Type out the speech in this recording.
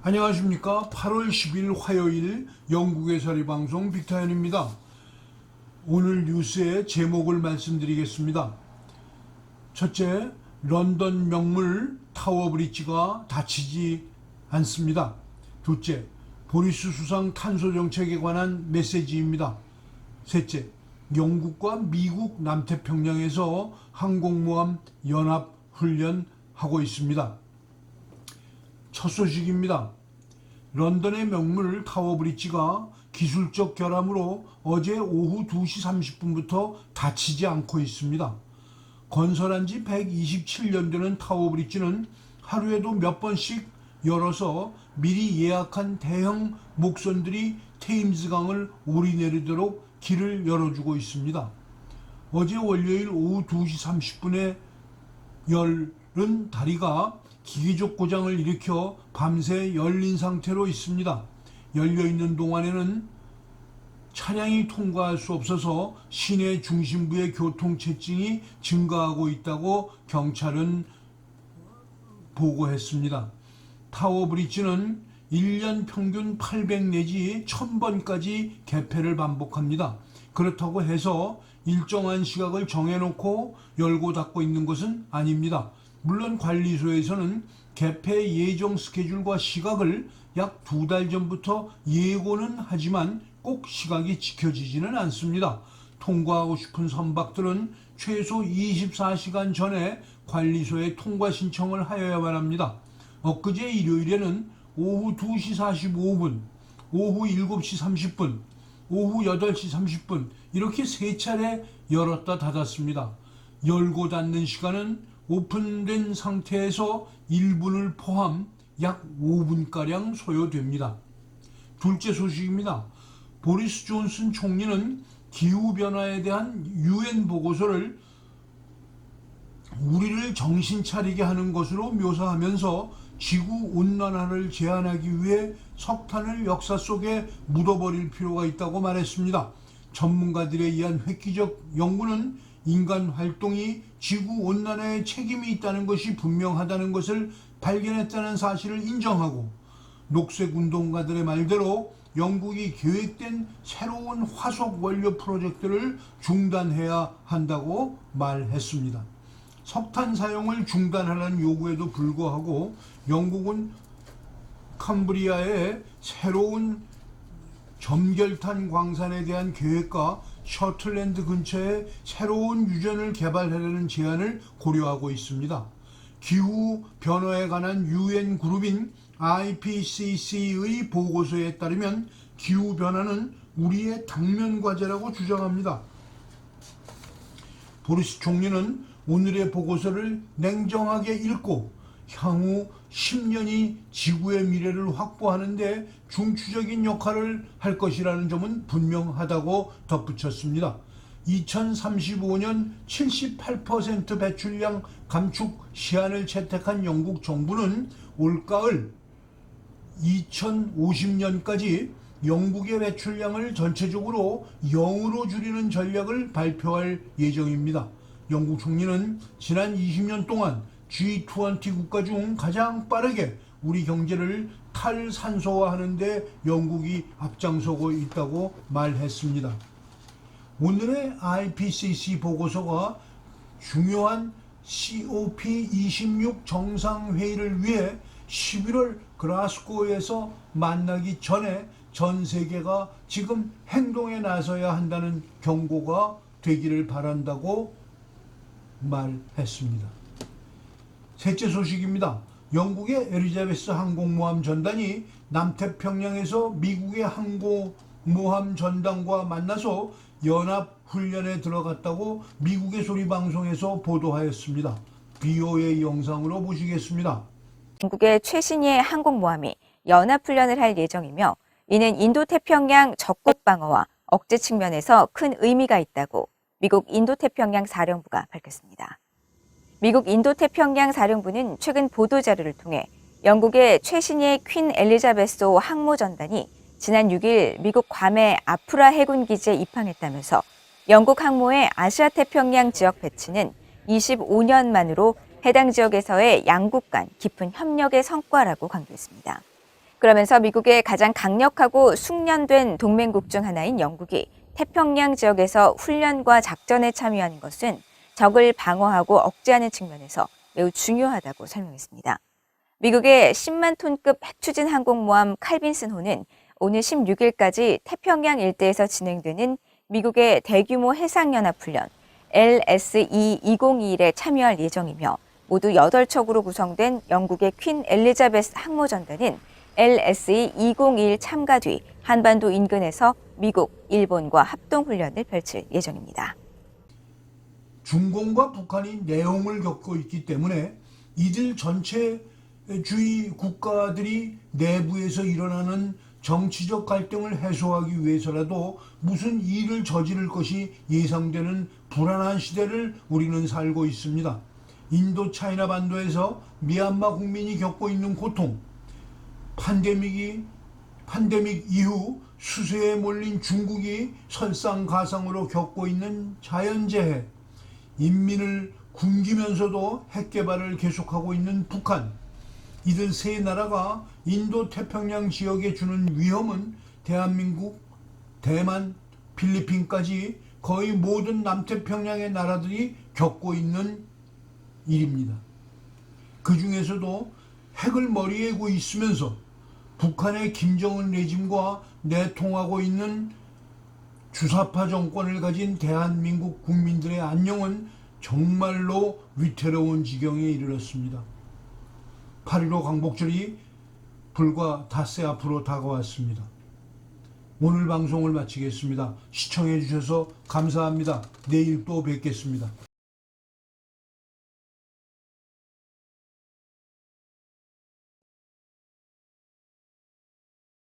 안녕하십니까. 8월 10일 화요일 영국의 서리방송 빅타연입니다. 오늘 뉴스의 제목을 말씀드리겠습니다. 첫째, 런던 명물 타워 브릿지가 닫히지 않습니다. 둘째, 보리스 수상 탄소 정책에 관한 메시지입니다. 셋째, 영국과 미국 남태평양에서 항공모함 연합 훈련하고 있습니다. 첫 소식입니다. 런던의 명물 타워 브릿지가 기술적 결함으로 어제 오후 2시 30분부터 닫히지 않고 있습니다. 건설한 지 127년 되는 타워 브릿지는 하루에도 몇 번씩 열어서 미리 예약한 대형 목선들이 테임스강을 오르내리도록 길을 열어주고 있습니다. 어제 월요일 오후 2시 30분에 열은 다리가 기계적 고장을 일으켜 밤새 열린 상태로 있습니다. 열려있는 동안에는 차량이 통과할 수 없어서 시내 중심부의 교통체증이 증가하고 있다고 경찰은 보고했습니다. 타워 브릿지는 1년 평균 800 내지 1000번까지 개폐를 반복합니다. 그렇다고 해서 일정한 시각을 정해놓고 열고 닫고 있는 것은 아닙니다. 물론 관리소에서는 개폐 예정 스케줄과 시각을 약 2달 전부터 예고는 하지만 꼭 시각이 지켜지지는 않습니다. 통과하고 싶은 선박들은 최소 24시간 전에 관리소에 통과 신청을 하여야만 합니다. 엊그제 일요일에는 오후 2시 45분, 오후 7시 30분, 오후 8시 30분 이렇게 3차례 열었다 닫았습니다. 열고 닫는 시간은 오픈된 상태에서 1분을 포함 약 5분가량 소요됩니다. 둘째 소식입니다. 보리스 존슨 총리는 기후변화에 대한 UN 보고서를 우리를 정신 차리게 하는 것으로 묘사하면서 지구온난화를 제한하기 위해 석탄을 역사 속에 묻어버릴 필요가 있다고 말했습니다. 전문가들에 의한 획기적 연구는 인간 활동이 지구온난화에 책임이 있다는 것이 분명하다는 것을 발견했다는 사실을 인정하고 녹색운동가들의 말대로 영국이 계획된 새로운 화석 원료 프로젝트를 중단해야 한다고 말했습니다. 석탄 사용을 중단하라는 요구에도 불구하고 영국은 캄브리아의 새로운 점결탄 광산에 대한 계획과 셔틀랜드 근처에 새로운 유전을 개발하려는 제안을 고려하고 있습니다. 기후 변화에 관한 UN 그룹인 IPCC의 보고서에 따르면 기후 변화는 우리의 당면 과제라고 주장합니다. 보리스 총리는 오늘의 보고서를 냉정하게 읽고 향후 10년이 지구의 미래를 확보하는 데 중추적인 역할을 할 것이라는 점은 분명하다고 덧붙였습니다. 2035년 78% 배출량 감축 시한을 채택한 영국 정부는 올가을 2050년까지 영국의 배출량을 전체적으로 0으로 줄이는 전략을 발표할 예정입니다. 영국 총리는 지난 20년 동안 G20 국가 중 가장 빠르게 우리 경제를 탈산소화하는 데 영국이 앞장서고 있다고 말했습니다. 오늘의 IPCC 보고서가 중요한 COP26 정상회의를 위해 11월 글라스고에서 만나기 전에 전 세계가 지금 행동에 나서야 한다는 경고가 되기를 바란다고 말했습니다. 셋째 소식입니다. 영국의 엘리자베스 항공모함 전단이 남태평양에서 미국의 항공모함 전단과 만나서 연합훈련에 들어갔다고 미국의 소리방송에서 보도하였습니다. BOA 영상으로 보시겠습니다. 영국의 최신의 항공모함이 연합훈련을 할 예정이며 이는 인도태평양 적국 방어와 억제 측면에서 큰 의미가 있다고 미국 인도태평양 사령부가 밝혔습니다. 미국 인도태평양 사령부는 최근 보도자료를 통해 영국의 최신의 퀸 엘리자베스호 항모전단이 지난 6일 미국 괌의 아프라 해군기지에 입항했다면서 영국 항모의 아시아태평양 지역 배치는 25년 만으로 해당 지역에서의 양국 간 깊은 협력의 성과라고 강조했습니다. 그러면서 미국의 가장 강력하고 숙련된 동맹국 중 하나인 영국이 태평양 지역에서 훈련과 작전에 참여하는 것은 적을 방어하고 억제하는 측면에서 매우 중요하다고 설명했습니다. 미국의 10만 톤급 핵추진 항공모함 칼빈슨호는 오늘 16일까지 태평양 일대에서 진행되는 미국의 대규모 해상연합훈련 LSE-201에 참여할 예정이며 모두 8척으로 구성된 영국의 퀸 엘리자베스 항모전단은 LSE-201 참가 뒤 한반도 인근에서 미국, 일본과 합동훈련을 펼칠 예정입니다. 중공과 북한이 내홍을 겪고 있기 때문에 이들 전체주의 국가들이 내부에서 일어나는 정치적 갈등을 해소하기 위해서라도 무슨 일을 저지를 것이 예상되는 불안한 시대를 우리는 살고 있습니다. 인도 차이나 반도에서 미얀마 국민이 겪고 있는 고통, 팬데믹 이후 수세에 몰린 중국이 설상가상으로 겪고 있는 자연재해, 인민을 굶기면서도 핵개발을 계속하고 있는 북한, 이들 세 나라가 인도 태평양 지역에 주는 위험은 대한민국, 대만, 필리핀까지 거의 모든 남태평양의 나라들이 겪고 있는 일입니다. 그 중에서도 핵을 머리에 고 있으면서 북한의 김정은 레짐과 내통하고 있는 주사파 정권을 가진 대한민국 국민들의 안녕은 정말로 위태로운 지경에 이르렀습니다. 8.15 광복절이 불과 닷새 앞으로 다가왔습니다. 오늘 방송을 마치겠습니다. 시청해 주셔서 감사합니다. 내일 또 뵙겠습니다.